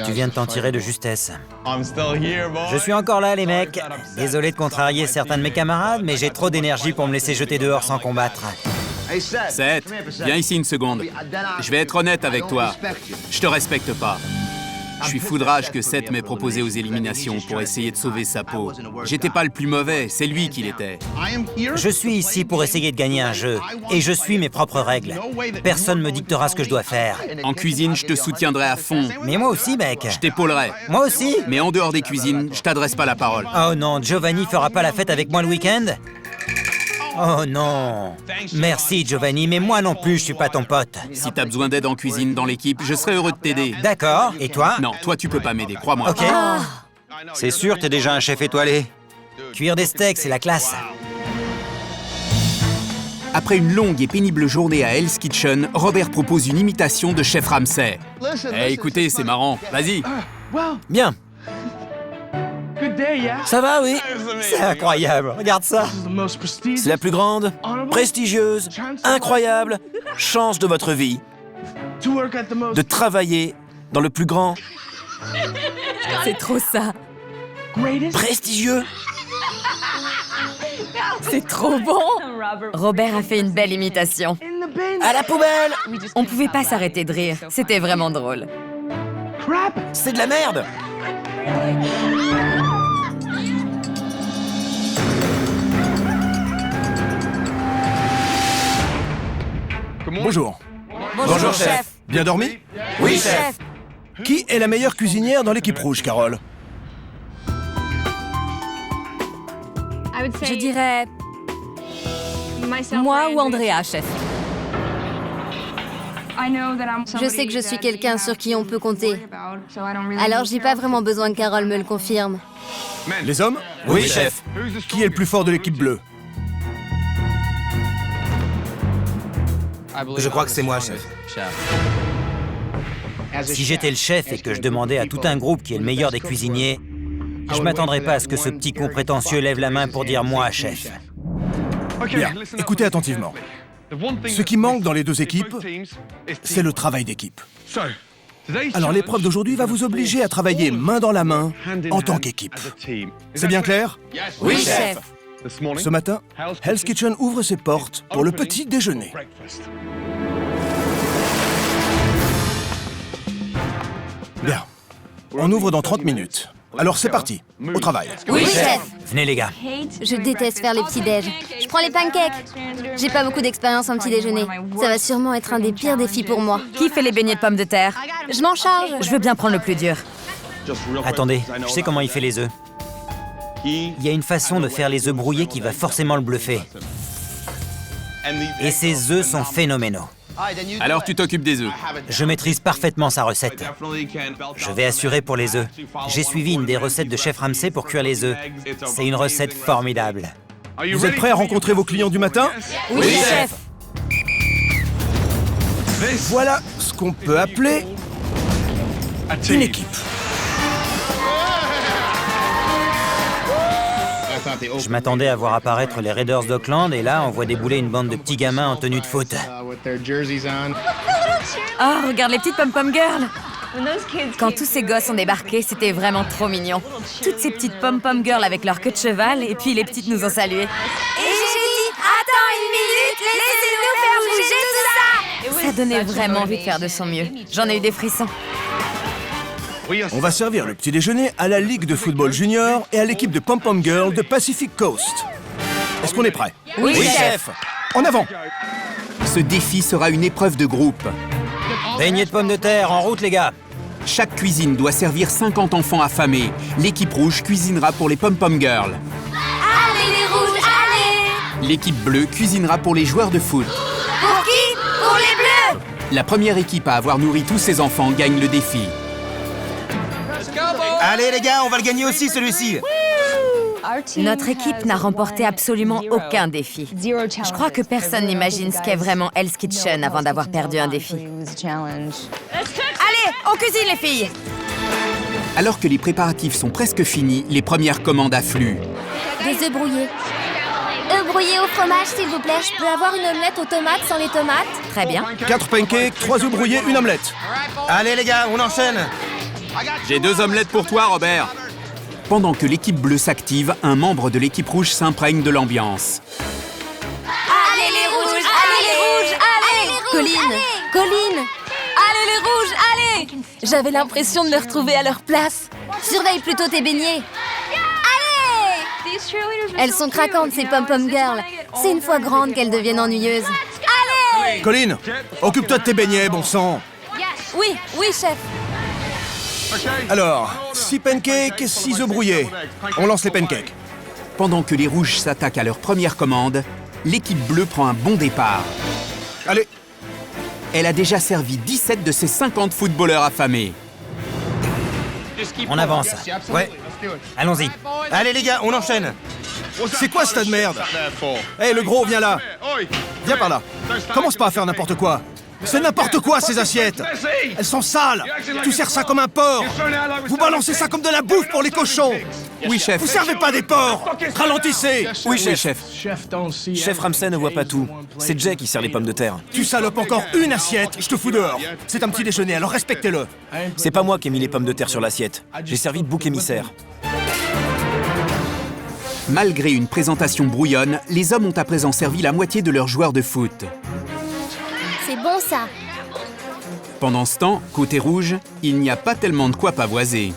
Tu viens de t'en tirer de justesse. Je suis encore là, les mecs. Désolé de contrarier certains de mes camarades, mais j'ai trop d'énergie pour me laisser jeter dehors sans combattre. Seth, viens ici une seconde. Je vais être honnête avec toi. Je te respecte pas. Je suis foudrage que Seth m'ait proposé aux éliminations pour essayer de sauver sa peau. J'étais pas le plus mauvais, c'est lui qui l'était. Je suis ici pour essayer de gagner un jeu, et je suis mes propres règles. Personne me dictera ce que je dois faire. En cuisine, je te soutiendrai à fond. Mais moi aussi, mec. Je t'épaulerai. Moi aussi. Mais en dehors des cuisines, je t'adresse pas la parole. Oh non, Giovanni fera pas la fête avec moi le week-end? Oh non. Merci, Giovanni, mais moi non plus, je suis pas ton pote. Si t'as besoin d'aide en cuisine dans l'équipe, je serai heureux de t'aider. D'accord, et toi? Non, toi tu peux pas m'aider, crois-moi. Ok. C'est sûr, t'es déjà un chef étoilé. Cuire des steaks, c'est la classe. Après une longue et pénible journée à Hell's Kitchen, Robert propose une imitation de Chef Ramsay. Eh, écoutez, c'est marrant. Vas-y. Bien. Ça va, oui? C'est incroyable, regarde ça. C'est la plus grande, prestigieuse, incroyable chance de votre vie. De travailler dans le plus grand, C'est trop ça. prestigieux. C'est trop bon. Robert a fait une belle imitation. À la poubelle. On pouvait pas s'arrêter de rire. C'était vraiment drôle. C'est de la merde. Bonjour. Bonjour, chef. Bien dormi? Oui, chef. Qui est la meilleure cuisinière dans l'équipe rouge, Carole? Je dirais moi ou Andrea, chef. Je sais que je suis quelqu'un sur qui on peut compter. Alors j'ai pas vraiment besoin que Carole me le confirme. Les hommes? Oui, chef. Qui est le plus fort de l'équipe bleue? Je crois que c'est moi, chef. Si j'étais le chef et que je demandais à tout un groupe qui est le meilleur des cuisiniers, je m'attendrais pas à ce que ce petit con prétentieux lève la main pour dire moi, chef. Bien, écoutez attentivement. Ce qui manque dans les deux équipes, c'est le travail d'équipe. Alors l'épreuve d'aujourd'hui va vous obliger à travailler main dans la main en tant qu'équipe. C'est bien clair? Oui, chef. Ce matin, Hell's Kitchen ouvre ses portes pour le petit déjeuner. Bien. On ouvre dans 30 minutes. Alors c'est parti, au travail. Oui, chef. Venez, les gars. Je déteste faire les petits déj. Je prends les pancakes. J'ai pas beaucoup d'expérience en petit déjeuner. Ça va sûrement être un des pires défis pour moi. Qui fait les beignets de pommes de terre? Je m'en charge. Je veux bien prendre le plus dur. Attendez, je sais comment il fait les œufs. Il y a une façon de faire les œufs brouillés qui va forcément le bluffer. Et ces œufs sont phénoménaux. Alors tu t'occupes des œufs. Je maîtrise parfaitement sa recette. Je vais assurer pour les œufs. J'ai suivi une des recettes de Chef Ramsay pour cuire les œufs. C'est une recette formidable. Vous êtes prêts à rencontrer vos clients du matin? Oui, chef. Voilà ce qu'on peut appeler une équipe. Je m'attendais à voir apparaître les Raiders d'Oakland et là, on voit débouler une bande de petits gamins en tenue de foot. Oh, regarde les petites pom-pom girls. Quand tous ces gosses ont débarqué, c'était vraiment trop mignon. Toutes ces petites pom-pom girls avec leur queue de cheval et puis les petites nous ont salués. Et j'ai dit, attends une minute, laissez-nous faire bouger tout ça. Ça donnait vraiment envie de faire de son mieux. J'en ai eu des frissons. On va servir le petit déjeuner à la Ligue de football junior et à l'équipe de Pom-Pom Girls de Pacific Coast. Est-ce qu'on est prêt? Oui, chef. En avant! Ce défi sera une épreuve de groupe. Beignets de pommes de terre, en route, les gars. Chaque cuisine doit servir 50 enfants affamés. L'équipe rouge cuisinera pour les pom-pom girls. Allez les rouges, allez. L'équipe bleue cuisinera pour les joueurs de foot. Pour qui? Pour les bleus. La première équipe à avoir nourri tous ses enfants gagne le défi. Allez, les gars, on va le gagner aussi, celui-ci. Notre équipe n'a remporté absolument aucun défi. Je crois que personne n'imagine ce qu'est vraiment Hell's Kitchen avant d'avoir perdu un défi. Allez, on cuisine les filles! Alors que les préparatifs sont presque finis, les premières commandes affluent. Des œufs brouillés. Œufs brouillés au fromage, s'il vous plaît. Je peux avoir une omelette aux tomates sans les tomates? Très bien. 4 pancakes, 3 œufs brouillés, une omelette. Allez, les gars, on enchaîne. J'ai 2 omelettes pour toi, Robert. Pendant que l'équipe bleue s'active, un membre de l'équipe rouge s'imprègne de l'ambiance. Allez les rouges! Allez les rouges! Allez! Colline! Colline! Allez les rouges, allez! J'avais l'impression de me retrouver à leur place. Surveille plutôt tes beignets. Allez! Elles sont craquantes, ces pom-pom girls. C'est une fois grandes qu'elles deviennent ennuyeuses. Allez! Colline, occupe-toi de tes beignets, bon sang. Oui, oui, chef. Alors, 6 pancakes, 6 œufs brouillés. On lance les pancakes. Pendant que les rouges s'attaquent à leur première commande, l'équipe bleue prend un bon départ. Allez, Elle a déjà servi 17 de ses 50 footballeurs affamés. On avance. Ouais. Allons-y. allez les gars, on enchaîne. C'est quoi ce tas de merde? Hé, le gros, viens là. Viens par là. Commence pas à faire n'importe quoi. C'est n'importe quoi, ces assiettes. Elles sont sales. Tu sers ça comme un porc. Vous balancez ça comme de la bouffe pour les cochons. Oui, chef. Vous servez pas des porcs. Ralentissez. Oui, chef. Chef Chef Ramsay ne voit pas tout. C'est Jay qui sert les pommes de terre. Tu salopes encore une assiette, je te fous dehors. C'est un petit déjeuner, alors respectez-le. C'est pas moi qui ai mis les pommes de terre sur l'assiette. J'ai servi de bouc émissaire. Malgré une présentation brouillonne, les hommes ont à présent servi la moitié de leurs joueurs de foot. C'est bon ça. Pendant ce temps, côté rouge, il n'y a pas tellement de quoi pavoiser.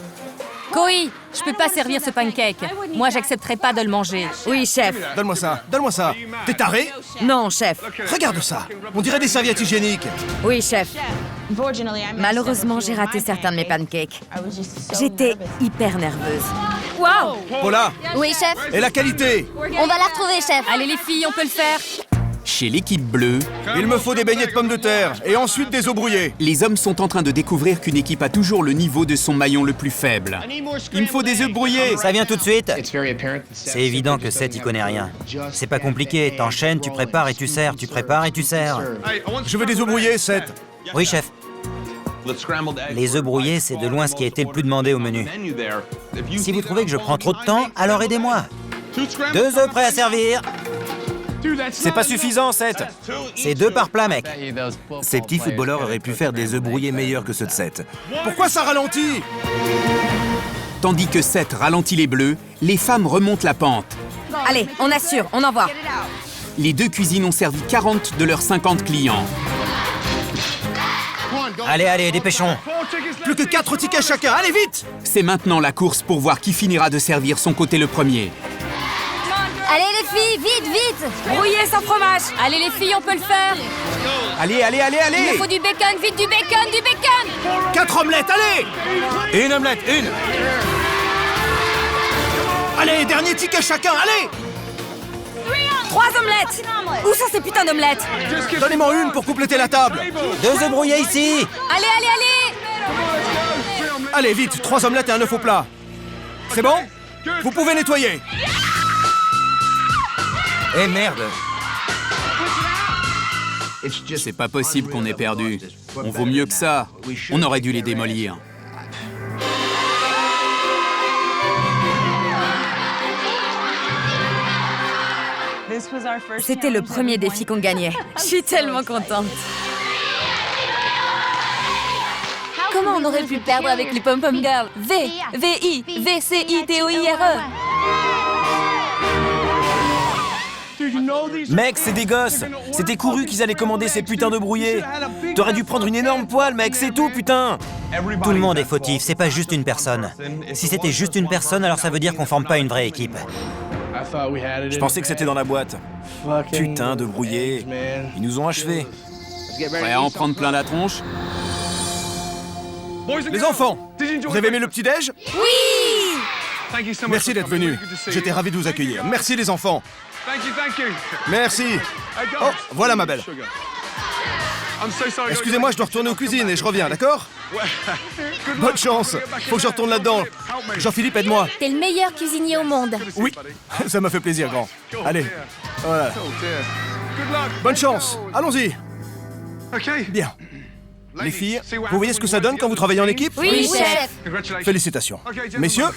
Koi, je peux pas servir ce pancake. Moi, j'accepterai pas de le manger. Oui, chef. Donne-moi ça, donne-moi ça. T'es taré? Non, chef. Regarde ça. On dirait des serviettes hygiéniques. Oui, chef. Malheureusement, j'ai raté certains de mes pancakes. J'étais hyper nerveuse. Waouh! Paula, Oui, chef. et la qualité? On va la retrouver, chef. Allez les filles, on peut le faire. Chez l'équipe bleue, Il me faut des beignets de pommes de terre et ensuite des œufs brouillés. les hommes sont en train de découvrir qu'une équipe a toujours le niveau de son maillon le plus faible. Il me faut des œufs brouillés. Ça vient tout de suite. C'est évident que Seth y connaît rien. C'est pas compliqué. T'enchaînes, tu prépares et tu sers. Tu prépares et tu sers. Je veux des œufs brouillés, Seth. Oui, chef. Les œufs brouillés, c'est de loin ce qui a été le plus demandé au menu. Si vous trouvez que je prends trop de temps, alors aidez-moi. 2 œufs prêts à servir. C'est pas suffisant, Seth. C'est 2 par plat, mec. Ces petits footballeurs auraient pu faire des œufs brouillés meilleurs que ceux de Seth. Pourquoi ça ralentit? Tandis que Seth ralentit les bleus, les femmes remontent la pente. Allez, on assure, on envoie. Les 2 cuisines ont servi 40 de leurs 50 clients. Allez, allez, dépêchons. Plus que 4 tickets chacun, allez vite! C'est maintenant la course pour voir qui finira de servir son côté le premier. Allez les filles, vite, vite! Brouillé sans fromage. Allez les filles, on peut le faire. Allez, allez, allez, Il allez! faut du bacon, vite du bacon, du bacon. 4 omelettes, allez! Et une omelette, une! Allez, dernier ticket chacun, allez! 3 omelettes. Où sont ces putains d'omelettes? Donnez-moi une pour compléter la table. 2 œufs brouillés ici. Allez, allez, allez. Allez, vite, 3 omelettes et un œuf au plat. C'est bon? Vous pouvez nettoyer. Eh merde! C'est pas possible qu'on ait perdu. On vaut mieux que ça. On aurait dû les démolir. C'était le premier défi qu'on gagnait. Je suis tellement contente. Comment on aurait pu perdre avec les pom-pom girls? V-I-V-C-I-T-O-I-R-E. Mec, c'est des gosses. C'était couru qu'ils allaient commander ces putains de brouillés. T'aurais dû prendre une énorme poêle, mec, c'est tout, putain. Tout le monde est fautif, c'est pas juste une personne. Si c'était juste une personne, alors ça veut dire qu'on forme pas une vraie équipe. Je pensais que c'était dans la boîte. Putain de brouillés. Ils nous ont achevés. Prêt à en prendre plein la tronche? Les enfants, vous avez aimé le petit-déj? Oui! Merci d'être venus. J'étais ravi de vous accueillir. Merci les enfants. Merci. Oh, voilà ma belle. Excusez-moi, je dois retourner aux cuisines et je reviens, d'accord? Bonne chance. Faut que je retourne là-dedans. Jean-Philippe, aide-moi. T'es le meilleur cuisinier au monde. Oui, ça m'a fait plaisir, grand. Allez, voilà. Bonne chance. Allons-y. Bien. Les filles, vous voyez ce que ça donne quand vous travaillez en équipe? Oui, Oui, chef. chef. Félicitations. Messieurs,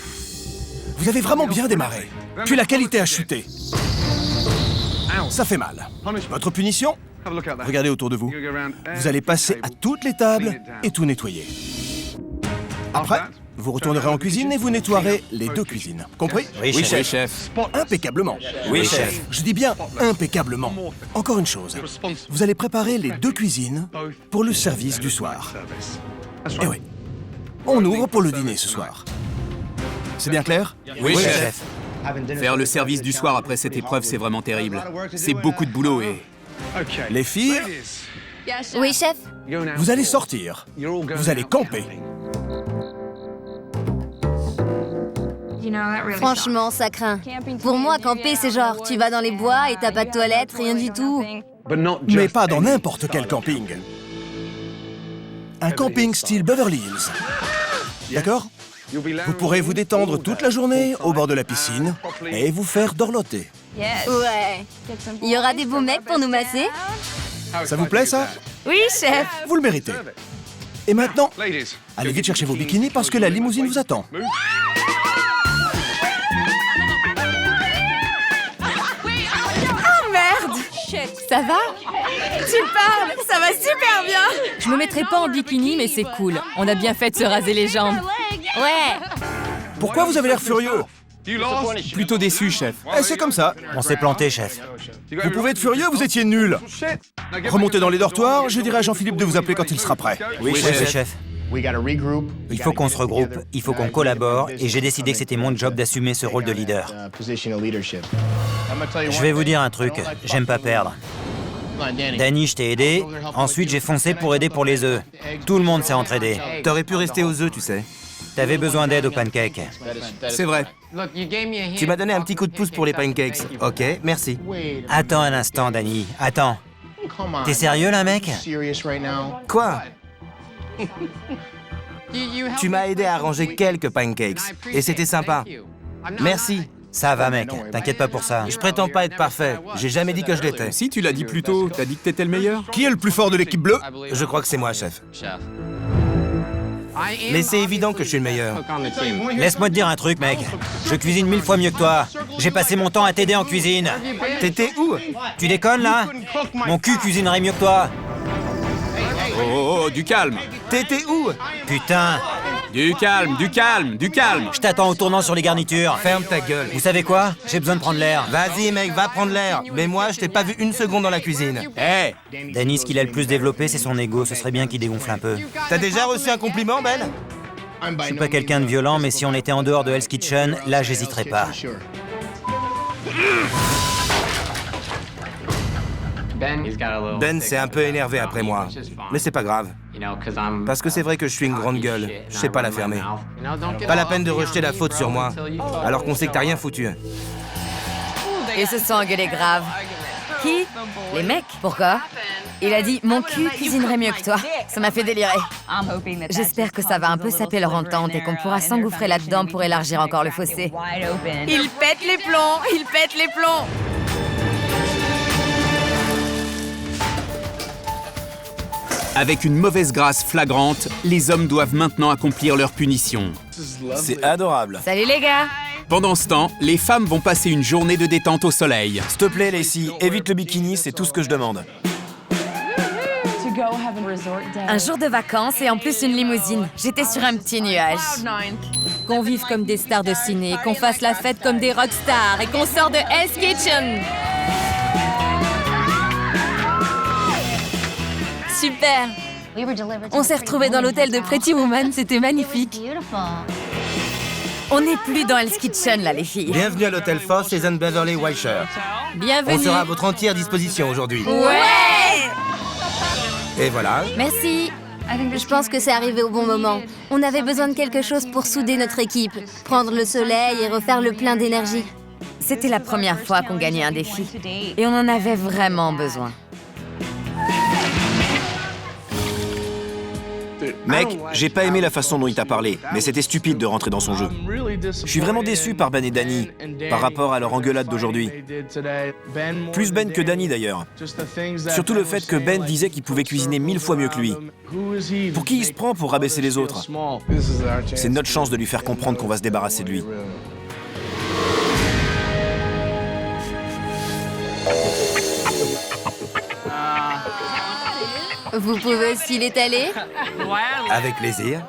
vous avez vraiment bien démarré. Puis la qualité a chuté. Ça fait mal. Votre punition? Regardez autour de vous. Vous allez passer à toutes les tables et tout nettoyer. Après, vous retournerez en cuisine et vous nettoierez les deux cuisines. Compris? Oui, Oui, chef. chef. Impeccablement. Oui, chef. Je dis bien impeccablement. Encore une chose. Vous allez préparer les deux cuisines pour le service du soir. Eh oui. On ouvre pour le dîner ce soir. C'est bien clair? Oui, Oui, chef. chef. Faire le service du soir après cette épreuve, c'est vraiment terrible. C'est beaucoup de boulot et... Les filles, Oui, chef. vous allez sortir. Vous allez camper. Franchement, ça craint. Pour moi, camper, c'est genre, tu vas dans les bois et t'as pas de toilette, rien du tout. Mais pas dans n'importe quel camping. Un camping style Beverly Hills. D'accord? Vous pourrez vous détendre toute la journée au bord de la piscine et vous faire dorloter. Ouais. Il y aura des beaux mecs pour nous masser? Ça vous plaît, ça? Oui, chef. Vous le méritez. Et maintenant, allez vite chercher vos bikinis parce que la limousine vous attend. Oh merde! Ça va? Tu parles? Ça va super bien! Je me mettrai pas en bikini, mais c'est cool. On a bien fait de se raser les jambes. Ouais. Pourquoi vous avez l'air furieux? Plutôt déçu, chef. Eh, c'est comme ça. On s'est planté, chef. Vous pouvez être furieux, vous étiez nul. Remontez dans les dortoirs, je dirai à Jean-Philippe de vous appeler quand il sera prêt. Oui, chef. Il faut qu'on se regroupe, il faut qu'on collabore, et j'ai décidé que c'était mon job d'assumer ce rôle de leader. Je vais vous dire un truc, j'aime pas perdre. Danny, je t'ai aidé, ensuite j'ai foncé pour aider pour les œufs. Tout le monde s'est entraidé. T'aurais pu rester aux œufs, tu sais. T'avais besoin d'aide aux pancakes. C'est vrai. Tu m'as donné un petit coup de pouce pour les pancakes. Ok, merci. Attends un instant, Danny, attends. T'es sérieux, là, mec? Quoi? Tu m'as aidé à arranger quelques pancakes. Et c'était sympa. Merci. Ça va, mec, t'inquiète pas pour ça. Je prétends pas être parfait. J'ai jamais dit que je l'étais. Si, tu l'as dit plus tôt, t'as dit que t'étais le meilleur. Qui est le plus fort de l'équipe bleue? Je crois que c'est moi, chef. Mais c'est évident que je suis le meilleur. Laisse-moi te dire un truc, mec. Je cuisine 1000 fois mieux que toi. J'ai passé mon temps à t'aider en cuisine. T'étais où? Tu déconnes, là? Mon cul cuisinerait mieux que toi. Oh, du calme. T'étais où? Putain, Du calme, du calme, du calme. je t'attends au tournant sur les garnitures. Ferme ta gueule. Vous savez quoi? J'ai besoin de prendre l'air. Vas-y, mec, va prendre l'air. Mais moi, je t'ai pas vu une seconde dans la cuisine. Hé, Danny, ce qu'il a le plus développé, c'est son ego. Ce serait bien qu'il dégonfle un peu. T'as déjà reçu un compliment, Ben? Je suis pas quelqu'un de violent, mais si on était en dehors de Hell's Kitchen, là, j'hésiterais pas. Ben s'est un peu énervé après moi. Mais c'est pas grave. Parce que c'est vrai que je suis une grande gueule. Je sais pas la fermer. Pas la peine de rejeter la faute sur moi, alors qu'on sait que t'as rien foutu. Ils se sont engueulés grave. Qui? Les mecs? Pourquoi? Il a dit « Mon cul cuisinerait mieux que toi ». Ça m'a fait délirer. J'espère que ça va un peu saper leur entente et qu'on pourra s'engouffrer là-dedans pour élargir encore le fossé. Il pète les plombs! Il pète les plombs! avec une mauvaise grâce flagrante, les hommes doivent maintenant accomplir leur punition. C'est adorable. Salut les gars! Pendant ce temps, les femmes vont passer une journée de détente au soleil. S'il te plaît, Lacey, évite le bikini, c'est tout ce que je demande. Un jour de vacances et en plus une limousine. J'étais sur un petit nuage. Qu'on vive comme des stars de ciné, qu'on fasse la fête comme des rockstars et qu'on sort de Hell's Kitchen. Super! On s'est retrouvés dans l'hôtel de Pretty Woman, c'était magnifique. On n'est plus dans Hell's Kitchen là, les filles. Bienvenue à l'hôtel Foss et Beverly Wilshire. Bienvenue. On sera à votre entière disposition aujourd'hui. Ouais! Et voilà. Merci. Je pense que c'est arrivé au bon moment. On avait besoin de quelque chose pour souder notre équipe, prendre le soleil et refaire le plein d'énergie. C'était la première fois qu'on gagnait un défi. Et on en avait vraiment besoin. Mec, j'ai pas aimé la façon dont il t'a parlé, mais c'était stupide de rentrer dans son jeu. Je suis vraiment déçu par Ben et Danny, par rapport à leur engueulade d'aujourd'hui. Plus Ben que Danny d'ailleurs. Surtout le fait que Ben disait qu'il pouvait cuisiner 1000 fois mieux que lui. Pour qui il se prend pour rabaisser les autres? C'est notre chance de lui faire comprendre qu'on va se débarrasser de lui. Vous pouvez aussi l'étaler? Avec plaisir.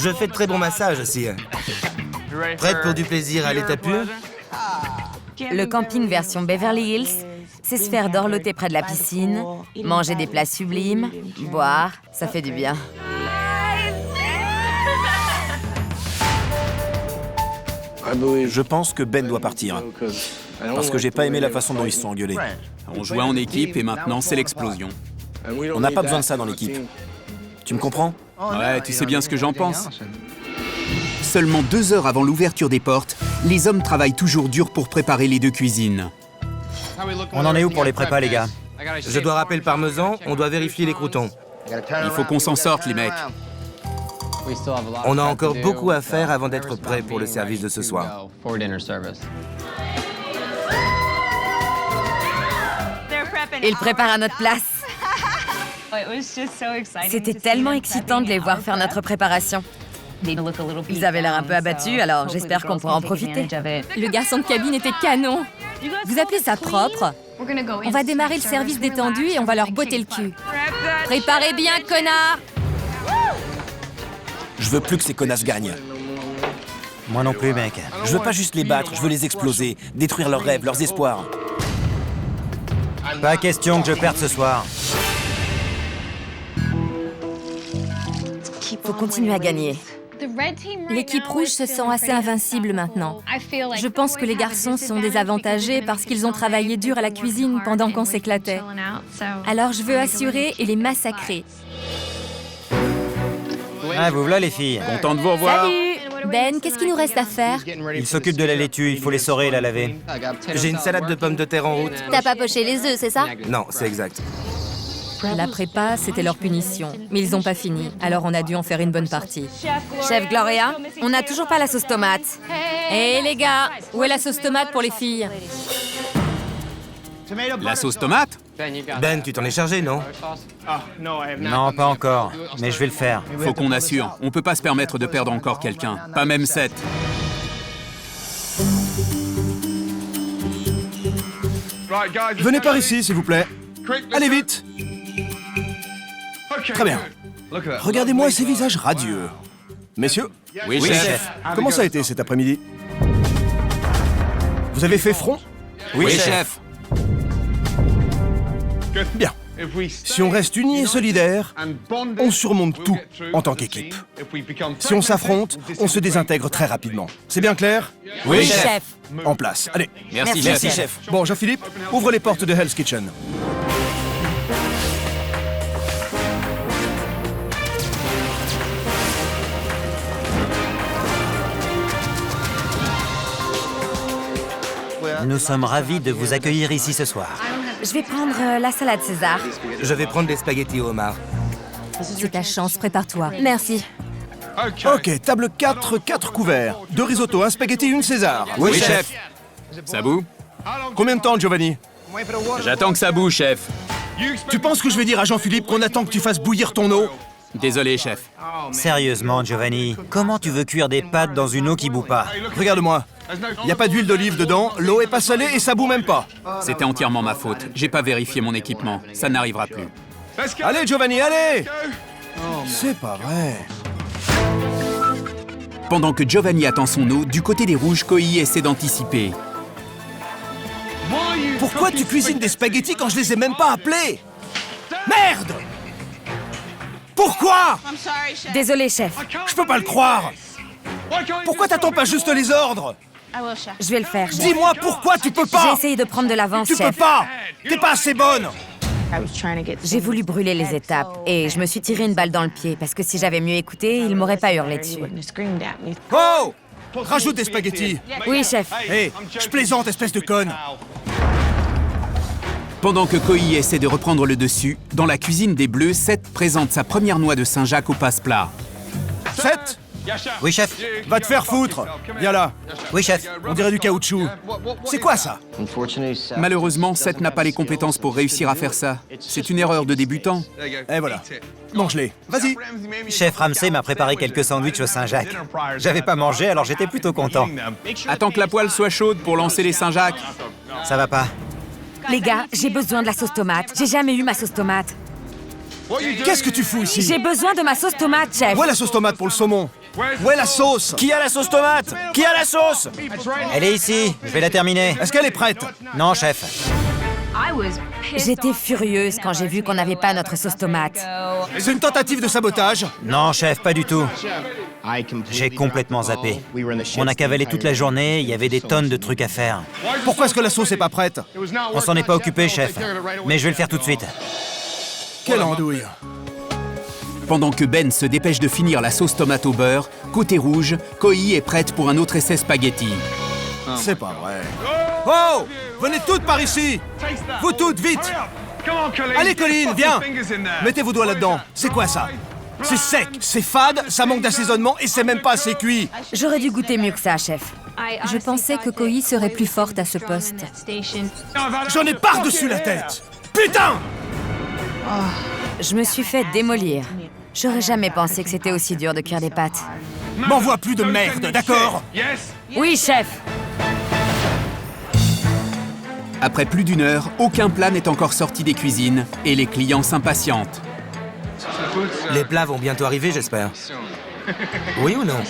Je fais de très bons massages aussi. Prête pour du plaisir à l'état pur? Le camping version Beverly Hills, c'est se faire dorloter près de la piscine, manger des plats sublimes, boire, ça fait du bien. Je pense que Ben doit partir. Parce que j'ai pas aimé la façon dont ils se sont engueulés. On jouait en équipe et maintenant c'est l'explosion. On n'a pas besoin de ça dans l'équipe. Tu me comprends? Ouais, tu sais bien ce que j'en pense. Seulement 2 heures avant l'ouverture des portes, les hommes travaillent toujours dur pour préparer les 2 cuisines. On en est où pour les prépas, les gars? Je dois râper le parmesan, on doit vérifier les croûtons. Il faut qu'on s'en sorte, les mecs. On a encore beaucoup à faire avant d'être prêt pour le service de ce soir. Ils préparent à notre place. C'était tellement excitant de les voir faire notre préparation. Ils avaient l'air un peu abattus, alors j'espère qu'on pourra en profiter. Le garçon de cabine était canon. Vous appelez ça propre? On va démarrer le service détendu et on va leur botter le cul. Préparez bien, connard! Je veux plus que ces connasses gagnent. Moi non plus, mec. Je veux pas juste les battre, je veux les exploser, détruire leurs rêves, leurs espoirs. Pas question que je perde ce soir. Faut continuer à gagner. L'équipe rouge se sent assez invincible maintenant. Je pense que les garçons sont désavantagés parce qu'ils ont travaillé dur à la cuisine pendant qu'on s'éclatait. Alors je veux assurer et les massacrer. Ah, vous voilà, les filles. Content de vous revoir. Salut! Ben, qu'est-ce qu'il nous reste à faire? Ils s'occupent de la laitue, il faut les saurer et la laver. J'ai une salade de pommes de terre en route. T'as pas poché les œufs, c'est ça? Non, c'est exact. La prépa, c'était leur punition. Mais ils ont pas fini, alors on a dû en faire une bonne partie. Chef Gloria, on n'a toujours pas la sauce tomate. Hé les gars, où est la sauce tomate pour les filles? La sauce tomate? Ben, tu t'en es chargé, non? Non, pas encore, mais je vais le faire. Faut qu'on assure. On peut pas se permettre de perdre encore quelqu'un. Pas même 7. Venez par ici, s'il vous plaît. Allez vite. Très bien. Regardez-moi ces visages radieux. Messieurs, Oui, chef. comment ça a été cet après-midi? Vous avez fait front? Oui, chef. Bien. Si on reste unis et solidaires, on surmonte tout en tant qu'équipe. Si on s'affronte, on se désintègre très rapidement. C'est bien clair? Oui, Chef. En place. Allez. Merci, chef. Bon, Jean-Philippe, ouvre les portes de Hell's Kitchen. Nous sommes ravis de vous accueillir ici ce soir. Je vais prendre la salade César. Je vais prendre des spaghettis au homard. C'est ta chance, prépare-toi. Merci. Ok, table 4, 4 couverts. 2 risottos, un spaghetti, une César. Oui, chef. Ça bout? Combien de temps, Giovanni? J'attends que ça bouge, chef. Tu penses que je vais dire à Jean-Philippe qu'on attend que tu fasses bouillir ton eau? Désolé, chef. Sérieusement, Giovanni, comment tu veux cuire des pâtes dans une eau qui bout pas? Regarde-moi. Il n'y a pas d'huile d'olive dedans, l'eau est pas salée et ça bout même pas. C'était entièrement ma faute. J'ai pas vérifié mon équipement. Ça n'arrivera plus. Allez, Giovanni, allez! C'est pas vrai. Pendant que Giovanni attend son eau, du côté des rouges, Koei essaie d'anticiper. Pourquoi tu cuisines des spaghettis quand je les ai même pas appelés? Merde! Pourquoi? Désolé, chef. Je peux pas le croire! Pourquoi t'attends pas juste les ordres? Je vais le faire, chef. Dis-moi pourquoi tu peux J'ai pas! essayé de prendre de l'avance, Tu peux chef. pas! T'es pas assez bonne! J'ai voulu brûler les étapes et je me suis tiré une balle dans le pied parce que si j'avais mieux écouté, il m'aurait pas hurlé dessus. Oh! Rajoute des spaghettis! Oui, chef. Hé, je plaisante, espèce de conne! Pendant que Koei essaie de reprendre le dessus, dans la cuisine des Bleus, Seth présente sa première noix de Saint-Jacques au passe-plat. 7! Oui, chef. Va te faire foutre! Viens là! Oui, chef. On dirait du caoutchouc. C'est quoi ça? Malheureusement, Seth n'a pas les compétences pour réussir à faire ça. C'est une erreur de débutant. Et voilà. Mange-les. Vas-y. Chef Ramsey m'a préparé quelques sandwichs au Saint-Jacques. J'avais pas mangé, alors j'étais plutôt content. Attends que la poêle soit chaude pour lancer les Saint-Jacques. Ça va pas? Les gars, j'ai besoin de la sauce tomate. J'ai jamais eu ma sauce tomate. Qu'est-ce que tu fous ici? J'ai besoin de ma sauce tomate, chef. Où est la sauce tomate pour le saumon? Où est la sauce? Qui a la sauce tomate? Qui a la sauce? Elle est ici, je vais la terminer. Est-ce qu'elle est prête? Non, chef. J'étais furieuse quand j'ai vu qu'on n'avait pas notre sauce tomate. C'est une tentative de sabotage. Non, chef, pas du tout. J'ai complètement zappé. On a cavalé toute la journée, il y avait des tonnes de trucs à faire. Pourquoi est-ce que la sauce est pas prête? On s'en est pas occupé, chef. Mais je vais le faire tout de suite. Quelle andouille. Pendant que Ben se dépêche de finir la sauce tomate au beurre, côté rouge, Koi est prête pour un autre essai spaghetti. C'est pas vrai. Oh! Venez toutes par ici! Vous toutes, vite! Allez, Colleen, viens! Mettez vos doigts là-dedans. C'est quoi ça? C'est sec, c'est fade, ça manque d'assaisonnement et c'est même pas assez cuit. J'aurais dû goûter mieux que ça, chef. Je pensais que Koi serait plus forte à ce poste. J'en ai par-dessus la tête! Putain! Je me suis fait démolir. J'aurais jamais pensé que c'était aussi dur de cuire des pâtes. M'envoie plus de merde, d'accord? Oui, chef! Après plus d'une heure, aucun plat n'est encore sorti des cuisines et les clients s'impatientent. Les plats vont bientôt arriver, j'espère. Oui ou non?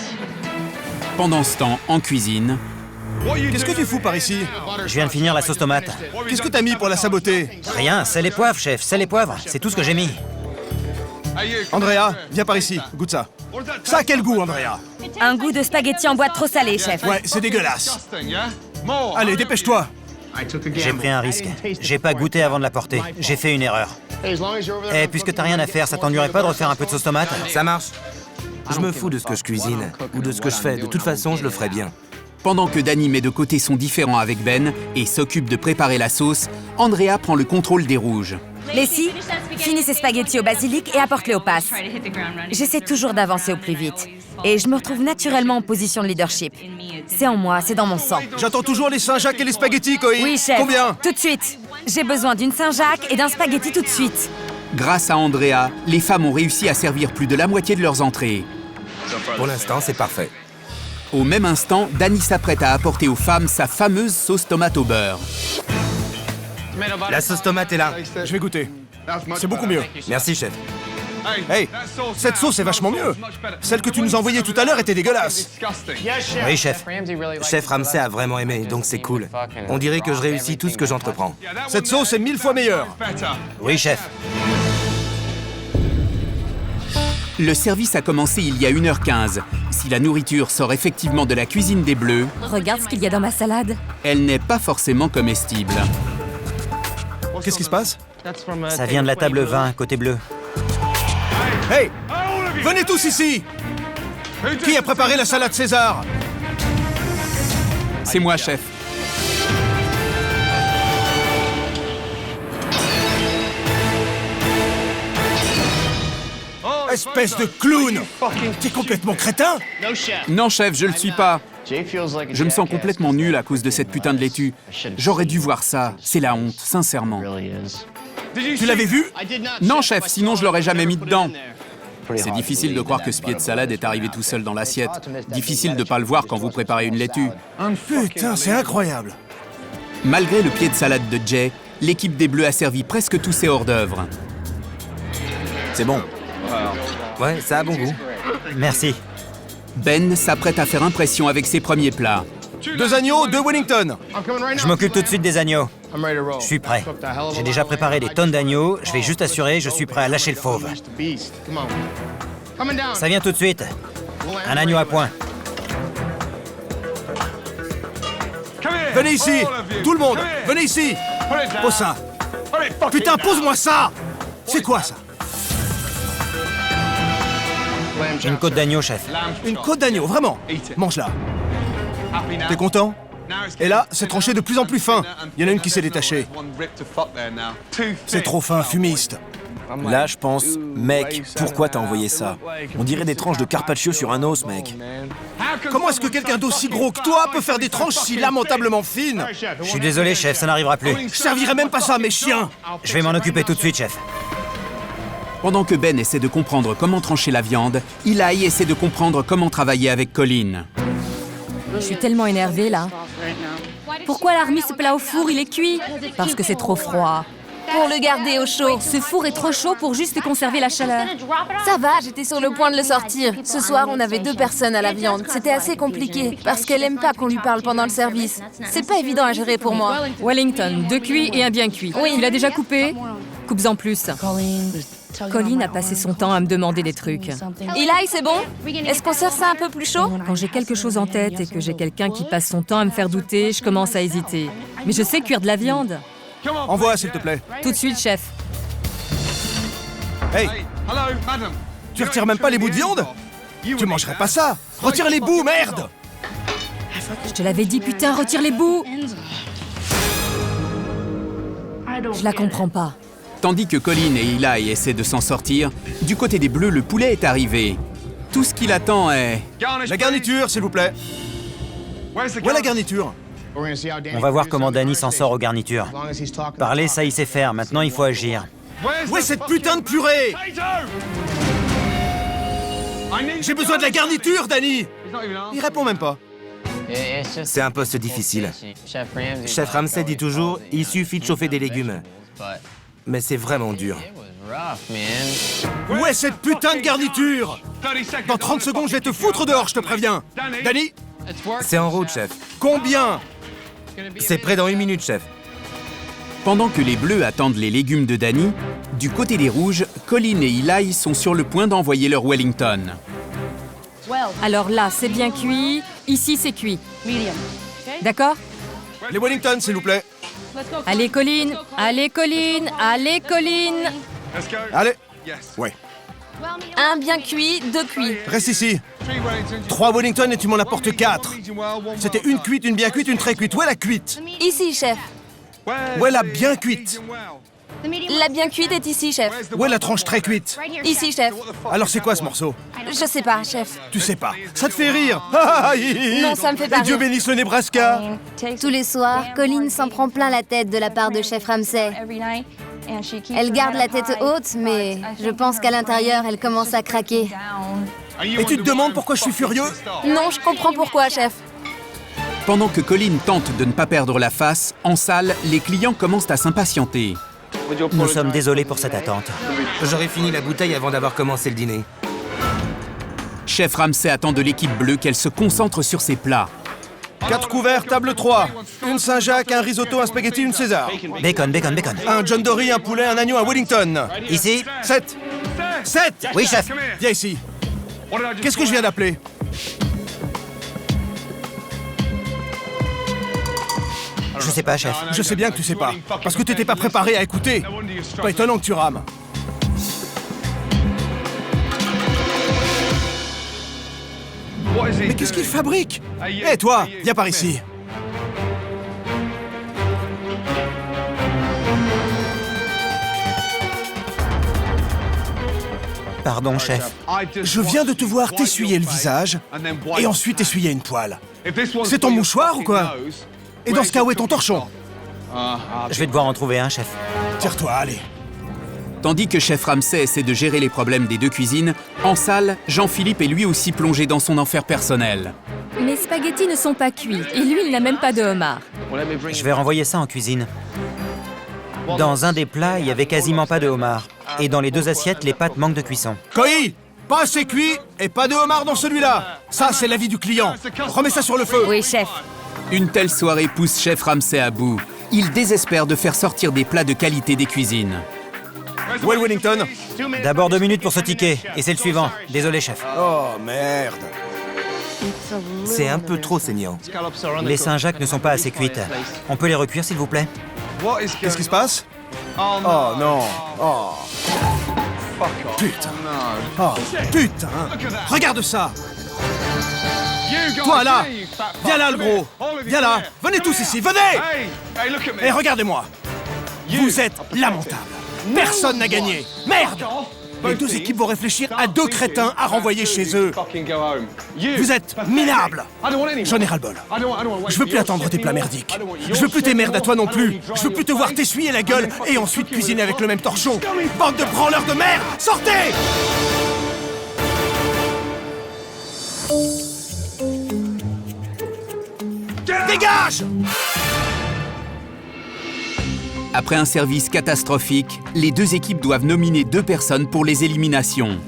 Pendant ce temps, en cuisine, Qu'est-ce que tu fous par ici? Je viens de finir la sauce tomate. Qu'est-ce que t'as mis pour la saboter? Rien, sel et poivre, chef, sel et poivre. C'est tout ce que j'ai mis. Andrea, viens par ici, goûte ça. Ça a quel goût, Andrea? Un goût de spaghetti en boîte trop salé, chef. Ouais, c'est dégueulasse. Allez, dépêche-toi. J'ai pris un risque. J'ai pas goûté avant de la porter. J'ai fait une erreur. Et puisque t'as rien à faire, ça t'ennuierait pas de refaire un peu de sauce tomate? Ça marche. Je me fous de ce que je cuisine ou de ce que je fais. De toute façon, je le ferai bien. pendant que Danny met de côté son différend avec Ben et s'occupe de préparer la sauce, Andrea prend le contrôle des rouges. Leslie, finis ces spaghettis au basilic et apporte-les aux passes. J'essaie toujours d'avancer au plus vite. Et je me retrouve naturellement en position de leadership. C'est en moi, c'est dans mon sang. J'attends toujours les Saint-Jacques et les spaghettis, Koi. Oui, chef. Combien? Tout de suite. J'ai besoin d'une Saint-Jacques et d'un spaghetti tout de suite. Grâce à Andrea, les femmes ont réussi à servir plus de la moitié de leurs entrées. Pour l'instant, c'est parfait. Au même instant, Danny s'apprête à apporter aux femmes sa fameuse sauce tomate au beurre. La sauce tomate est là. Je vais goûter. C'est beaucoup mieux. Merci, chef. Hey, cette sauce est vachement mieux. Celle que tu nous as envoyée tout à l'heure était dégueulasse. Oui, chef. Chef Ramsay a vraiment aimé, donc c'est cool. On dirait que je réussis tout ce que j'entreprends. Cette sauce est 1000 fois meilleure. Oui, chef. Le service a commencé il y a 1h15. Si la nourriture sort effectivement de la cuisine des Bleus, Regarde ce qu'il y a dans ma salade. elle n'est pas forcément comestible. Qu'est-ce qui se passe? Ça vient de la table 20, côté bleu. Hey, venez tous ici. Qui a préparé la salade César? C'est moi, chef. Espèce de clown. T'es complètement crétin? Non, chef, je le suis pas. Je me sens complètement nul à cause de cette putain de laitue. J'aurais dû voir ça. C'est la honte, sincèrement. Tu l'avais vu? Non, chef, sinon je l'aurais jamais mis dedans. C'est difficile de croire que ce pied de salade est arrivé tout seul dans l'assiette. Difficile de pas le voir quand vous préparez une laitue. Putain, c'est incroyable. Malgré le pied de salade de Jay, l'équipe des Bleus a servi presque tous ses hors-d'œuvre. C'est bon. Ouais, ça a bon goût. Merci. Ben s'apprête à faire impression avec ses premiers plats. 2 agneaux, 2 Wellington. Je m'occupe tout de suite des agneaux. Je suis prêt. J'ai déjà préparé des tonnes d'agneaux. Je vais juste assurer, je suis prêt à lâcher le fauve. Ça vient tout de suite. Un agneau à point. Venez ici. Tout le monde, venez ici. Pose ça. Putain, pose-moi ça. C'est quoi ça? Une côte d'agneau, chef. Une côte d'agneau, vraiment. Mange-la. T'es content? Et là, c'est tranché de plus en plus fin. Il y en a une qui s'est détachée. C'est trop fin, fumiste. Là, je pense, mec, pourquoi t'as envoyé ça? On dirait des tranches de carpaccio sur un os, mec. Comment est-ce que quelqu'un d'aussi gros que toi peut faire des tranches si lamentablement fines? Je suis désolé, chef, ça n'arrivera plus. Je servirais même pas ça à mes chiens. Je vais m'en occuper tout de suite, chef. Pendant que Ben essaie de comprendre comment trancher la viande, Eli essaie de comprendre comment travailler avec Colleen. Je suis tellement énervée, là. Pourquoi elle a remis ce plat au four? Il est cuit. Parce que c'est trop froid. pour le garder au chaud. Ce four est trop chaud pour juste conserver la chaleur. Ça va, j'étais sur le point de le sortir. Ce soir, on avait 2 personnes à la viande. C'était assez compliqué, parce qu'elle aime pas qu'on lui parle pendant le service. C'est pas évident à gérer pour moi. Wellington, 2 cuits et un bien cuit. Oui. Tu l'as déjà coupé? Coupe-en plus. Colleen a passé son temps à me demander des trucs. Eli, c'est bon? Est-ce qu'on sert ça un peu plus chaud? Quand j'ai quelque chose en tête et que j'ai quelqu'un qui passe son temps à me faire douter, je commence à hésiter. Mais je sais cuire de la viande. Envoie, s'il te plaît. Tout de suite, chef. Hey, tu retires même pas les bouts de viande? Tu mangerais pas ça? Retire les bouts, merde! Je te l'avais dit, putain, retire les bouts! Je la comprends pas. Tandis que Colleen et Eli essaient de s'en sortir, du côté des Bleus, le poulet est arrivé. Tout ce qu'il attend est... La garniture, s'il vous plaît. Où est la garniture? On va voir comment Danny s'en sort aux garnitures. Parler, ça il sait faire. Maintenant, il faut agir. Où est cette putain de purée? J'ai besoin de la garniture, Danny! Il répond même pas. C'est un poste difficile. Chef Ramsay dit toujours, il suffit de chauffer des légumes. Mais c'est vraiment dur. Où est cette putain de garniture? Dans 30 secondes, je vais te foutre dehors, je te préviens. Danny? C'est en route, chef. Combien? C'est prêt dans 1 minute, chef. Pendant que les Bleus attendent les légumes de Danny, du côté des Rouges, Colleen et Eli sont sur le point d'envoyer leur Wellington. Alors là, c'est bien cuit. Ici, c'est cuit. D'accord? Les Wellington, s'il vous plaît. Allez, Colleen! Allez, Colleen! Allez, Colleen! Allez. Ouais. Un bien cuit, 2 cuits. Reste ici. 3 Wellington et tu m'en apportes 4. C'était une cuite, une bien cuite, une très cuite. Où est la cuite? Ici, chef. Où est la bien cuite? La bien cuite est ici, chef. Où est la tranche très cuite? Ici, chef. Alors c'est quoi ce morceau? Je sais pas, chef. Tu sais pas. Ça te fait rire? Non, ça me fait pas Et Dieu rire. bénisse le Nebraska. Tous les soirs, Colleen s'en prend plein la tête de la part de chef Ramsay. Elle garde la tête haute, mais je pense qu'à l'intérieur, elle commence à craquer. Et tu te demandes pourquoi je suis furieux? Non, je comprends pourquoi, chef. Pendant que Colleen tente de ne pas perdre la face, en salle, les clients commencent à s'impatienter. Nous sommes désolés pour cette attente. J'aurais fini la bouteille avant d'avoir commencé le dîner. Chef Ramsay attend de l'équipe bleue qu'elle se concentre sur ses plats. 4 couverts, table 3. Une Saint-Jacques, un risotto, un spaghetti, une César. Bacon, bacon, bacon. Un John Dory, un poulet, un agneau, un Wellington. Ici? 7. 7! Oui, chef. Viens ici. Qu'est-ce que je viens d'appeler? Je sais pas, chef. Je sais bien que tu sais pas. Parce que t'étais pas préparé à écouter. Pas étonnant que tu rames. Mais qu'est-ce qu'il fabrique? Hé, toi, viens par ici. Pardon, chef. Je viens de te voir t'essuyer le visage et ensuite essuyer une poêle. C'est ton mouchoir ou quoi? Et dans ce cas, où est ton torchon? Je vais devoir en trouver un, chef. Tire-toi, allez. Tandis que Chef Ramsay essaie de gérer les problèmes des 2 cuisines, en salle, Jean-Philippe est lui aussi plongé dans son enfer personnel. Mes spaghettis ne sont pas cuits. Et lui, il n'a même pas de homard. Je vais renvoyer ça en cuisine. Dans un des plats, il y avait quasiment pas de homard. Et dans les 2 assiettes, les pâtes manquent de cuisson. Koi, pas assez cuit et pas de homard dans celui-là. Ça, c'est l'avis du client. Remets ça sur le feu. Oui, chef. Une telle soirée pousse Chef Ramsay à bout. Il désespère de faire sortir des plats de qualité des cuisines. Où est le Wellington? D'abord 2 minutes pour ce ticket. Et c'est le suivant. Désolé, chef. Oh, merde. C'est un peu trop saignant. Les Saint-Jacques ne sont pas assez cuites. On peut les recuire, s'il vous plaît? Qu'est-ce qui se passe? Oh non. Oh. Putain. Oh, putain. Regarde ça. Toi, là. Viens là, le gros. Viens là. Venez tous ici, venez. Et regardez-moi. Vous êtes lamentables. Personne n'a gagné. Merde. Les 2 équipes vont réfléchir à 2 crétins à renvoyer chez eux. Vous êtes minables. J'en ai ras-le-bol. Je veux plus attendre tes plats merdiques. Je veux plus tes merdes à toi non plus. Je veux plus te voir t'essuyer la gueule et ensuite cuisiner avec le même torchon. Bande de branleurs de merde. Sortez! Dégage! Après un service catastrophique, les deux équipes doivent nominer 2 personnes pour les éliminations.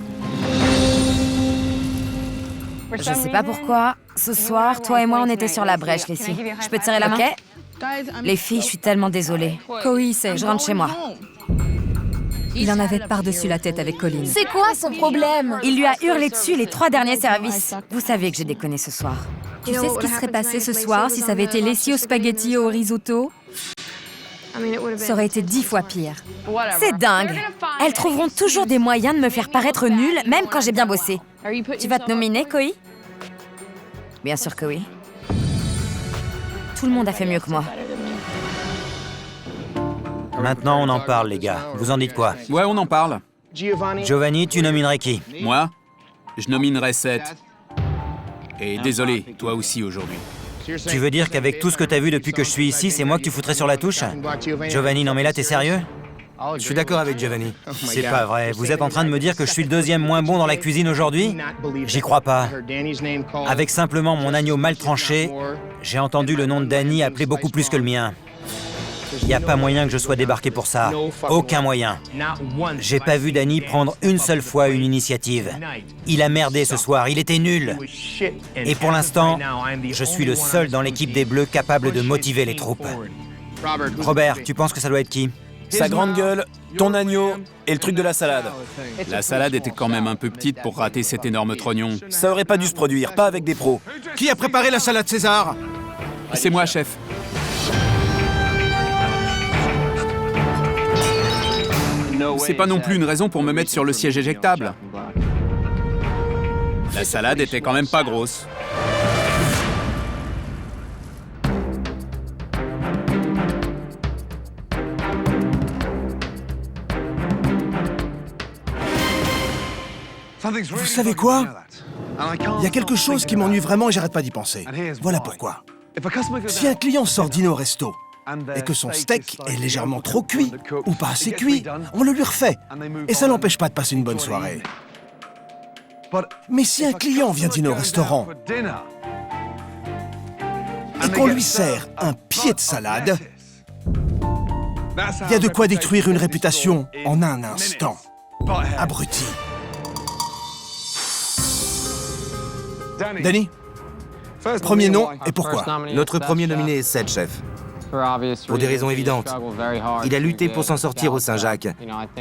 Je sais pas pourquoi. Ce soir, toi et moi, on était sur la brèche, Leslie. Je peux te serrer la main? Ok. Les filles, je suis tellement désolée. Cory, c'est... Je rentre chez moi. Il en avait par-dessus la tête avec Colin. C'est quoi son problème? Il lui a hurlé dessus les 3 derniers services. Vous savez que j'ai déconné ce soir. Tu sais ce qui serait passé ce soir si ça avait été Leslie au spaghetti ou au risotto? Ça aurait été 10 fois pire. C'est dingue. Elles trouveront toujours des moyens de me faire paraître nulle, même quand j'ai bien bossé. Tu vas te nominer, Cory? Bien sûr que oui. Tout le monde a fait mieux que moi. Maintenant, on en parle, les gars. Vous en dites quoi? Ouais, on en parle. Giovanni, tu nominerais qui? Moi, je nominerais Seth. Et désolé, toi aussi aujourd'hui. Tu veux dire qu'avec tout ce que t'as vu depuis que je suis ici, c'est moi que tu foutrais sur la touche? Giovanni, non mais là, t'es sérieux? Je suis d'accord avec Giovanni. C'est pas vrai. Vous êtes en train de me dire que je suis le 2e moins bon dans la cuisine aujourd'hui? J'y crois pas. Avec simplement mon agneau mal tranché, j'ai entendu le nom de Danny appelé beaucoup plus que le mien. Il n'y a pas moyen que je sois débarqué pour ça. Aucun moyen. J'ai pas vu Danny prendre une seule fois une initiative. Il a merdé ce soir, il était nul. Et pour l'instant, je suis le seul dans l'équipe des Bleus capable de motiver les troupes. Robert, tu penses que ça doit être qui? Sa grande gueule, ton agneau et le truc de la salade. La salade était quand même un peu petite pour rater cet énorme trognon. Ça aurait pas dû se produire, pas avec des pros. Qui a préparé la salade César? C'est moi, chef. C'est pas non plus une raison pour me mettre sur le siège éjectable. La salade était quand même pas grosse. Vous savez quoi? Il y a quelque chose qui m'ennuie vraiment et j'arrête pas d'y penser. Voilà pourquoi. Si un client sort dîner au resto et que son steak est légèrement trop cuit ou pas assez cuit, on le lui refait. Et ça n'empêche pas de passer une bonne soirée. Mais si un client vient dîner au restaurant et qu'on lui sert un pied de salade, il y a de quoi détruire une réputation en un instant. Abruti. Danny, premier nom et pourquoi? Notre premier nominé est Seth, chef. Pour des raisons évidentes. Il a lutté pour s'en sortir au Saint-Jacques.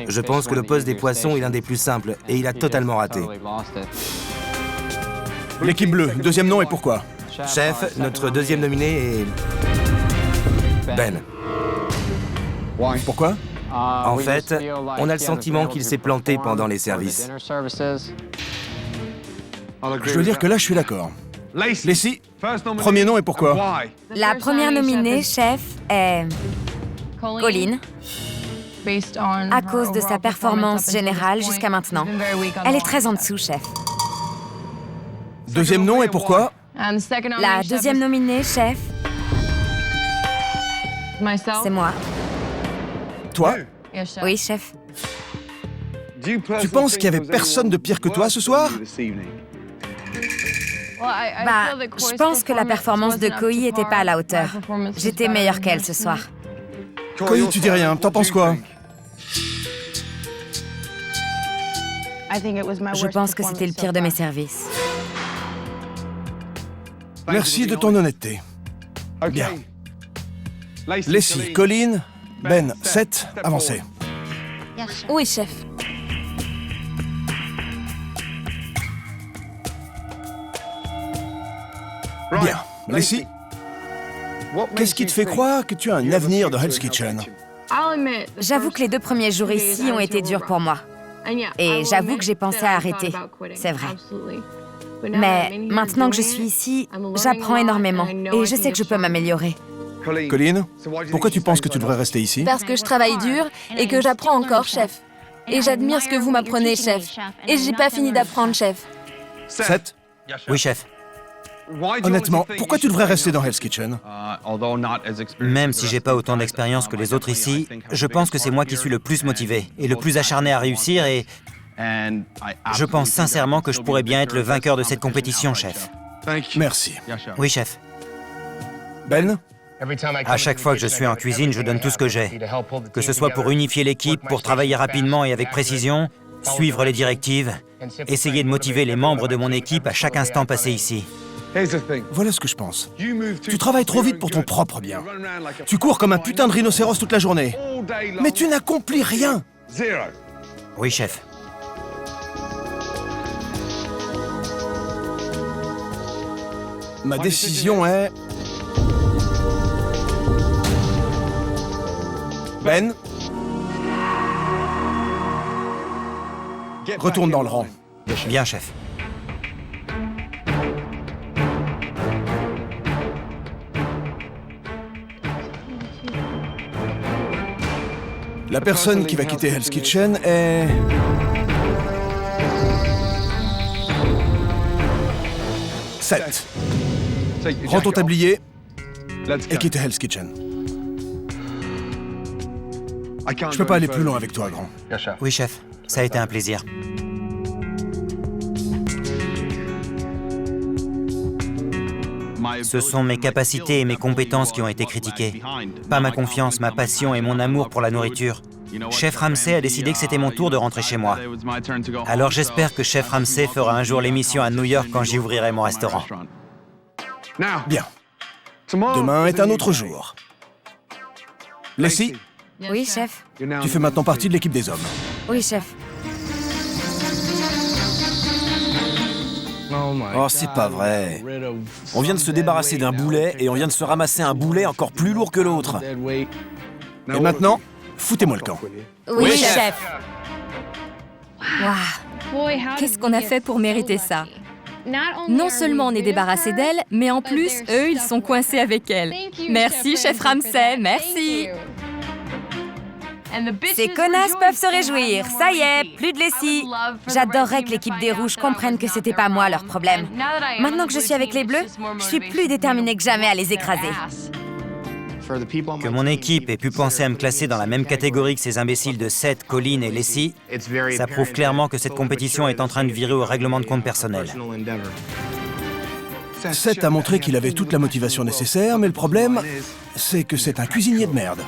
Je pense que le poste des poissons est l'un des plus simples et il a totalement raté. L'équipe bleue, deuxième nom et pourquoi? Chef, notre deuxième nominé est... Ben. Pourquoi? En fait, on a le sentiment qu'il s'est planté pendant les services. Je veux dire que là, je suis d'accord. Leslie, premier nom et pourquoi? La première nominée, chef, est Colin, à cause de sa performance générale jusqu'à maintenant. Elle est très en dessous, chef. Deuxième nom et pourquoi? La deuxième nominée, chef, c'est moi. Toi? Oui, chef. Tu penses qu'il y avait personne de pire que toi ce soir? Bah, je pense que la performance de Cory était pas à la hauteur. J'étais meilleure qu'elle ce soir. Cory, tu dis rien. T'en penses quoi? Je pense que c'était le pire de mes services. Merci de ton honnêteté. Bien. Leslie, Colin, Ben, Seth, avancez. Oui, chef. Bien. Leslie, qu'est-ce qui te fait croire que tu as un avenir dans Hell's Kitchen? J'avoue que les 2 premiers jours ici ont été durs pour moi. Et j'avoue que j'ai pensé à arrêter. C'est vrai. Mais maintenant que je suis ici, j'apprends énormément. Et je sais que je peux m'améliorer. Colin, pourquoi tu penses que tu devrais rester ici? Parce que je travaille dur et que j'apprends encore, chef. Et j'admire ce que vous m'apprenez, chef. Et j'ai pas fini d'apprendre, chef. Seth? Oui, chef. Honnêtement, pourquoi tu devrais rester dans Hell's Kitchen? Même si j'ai pas autant d'expérience que les autres ici, je pense que c'est moi qui suis le plus motivé et le plus acharné à réussir et je pense sincèrement que je pourrais bien être le vainqueur de cette compétition, chef. Merci. Oui, chef. Ben? À chaque fois que je suis en cuisine, je donne tout ce que j'ai. Que ce soit pour unifier l'équipe, pour travailler rapidement et avec précision, suivre les directives, essayer de motiver les membres de mon équipe à chaque instant passé ici. Voilà ce que je pense. Tu travailles trop vite pour ton propre bien. Tu cours comme un putain de rhinocéros toute la journée. Mais tu n'accomplis rien. Oui, chef. Ma décision est... Ben, retourne dans le rang. Bien, chef. La personne qui va quitter Hell's Kitchen est... Seth. Prends ton tablier et quitte Hell's Kitchen. Je peux pas aller plus loin avec toi, grand. Oui, chef. Ça a été un plaisir. Ce sont mes capacités et mes compétences qui ont été critiquées. Pas ma confiance, ma passion et mon amour pour la nourriture. Chef Ramsay a décidé que c'était mon tour de rentrer chez moi. Alors j'espère que Chef Ramsay fera un jour l'émission à New York quand j'y ouvrirai mon restaurant. Bien. Demain est un autre jour. Lacey, Oui, chef. tu fais maintenant partie de l'équipe des hommes. Oui, chef. Oh, c'est pas vrai. On vient de se débarrasser d'un boulet et on vient de se ramasser un boulet encore plus lourd que l'autre. Et maintenant, foutez-moi le camp. Oui, chef. Waouh, qu'est-ce qu'on a fait pour mériter ça? Non seulement on est débarrassé d'elle, mais en plus, eux, ils sont coincés avec elle. Merci, chef Ramsay, merci. Ces connasses peuvent se réjouir. Ça y est, plus de lessive. J'adorerais que l'équipe des Rouges comprenne que c'était pas moi leur problème. Maintenant que je suis avec les Bleus, je suis plus déterminée que jamais à les écraser. Que mon équipe ait pu penser à me classer dans la même catégorie que ces imbéciles de Seth, Colin et Lacey, ça prouve clairement que cette compétition est en train de virer au règlement de compte personnel. Seth a montré qu'il avait toute la motivation nécessaire, mais le problème, c'est que c'est un cuisinier de merde.